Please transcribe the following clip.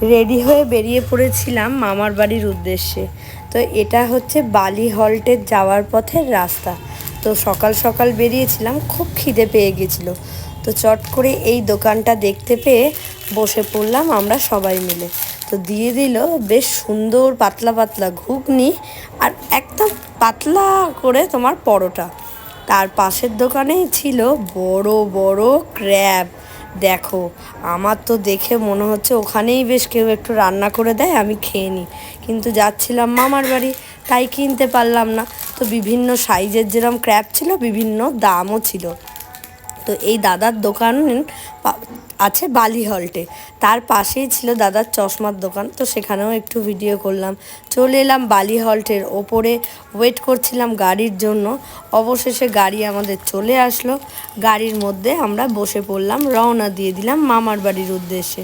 Ready হয়ে বেরিয়ে পড়েছিলাম মামার বাড়ির উদ্দেশ্যে। তো এটা হচ্ছে বালি হল্টে যাওয়ার পথের রাস্তা। তো সকাল সকাল বেরিয়েছিলাম, খুব খিদে পেয়ে গেছিলো। তো চট করে এই দোকানটা দেখতে পেয়ে বসে পড়লাম আমরা সবাই মিলে। তো দিয়ে দিল বেশ সুন্দর পাতলা পাতলা ঘুগনি আর একদম পাতলা করে তোমার পরোটা। তার পাশের দোকানেই ছিল বড় বড় ক্র্যাব। দেখো, আমার তো দেখে মনে হচ্ছে ওখানেই বেশ কেউ একটু রান্না করে দেয়, আমি খেয়ে নিই। কিন্তু যাচ্ছিলাম মামার বাড়ি, তাই কিনতে পারলাম না। তো বিভিন্ন সাইজের যেরকম ক্র্যাব ছিল, বিভিন্ন দামও ছিল। তো এই দাদার দোকান আছে বালি হল্টে, তার পাশেই ছিল দাদার চশমার দোকান। তো সেখানেও একটু ভিডিও করলাম। চলে এলাম বালি হল্টের ওপরে, ওয়েট করছিলাম গাড়ির জন্য। অবশেষে গাড়ি আমাদের চলে আসলো। গাড়ির মধ্যে আমরা বসে পড়লাম, রওনা দিয়ে দিলাম মামার বাড়ির উদ্দেশ্যে।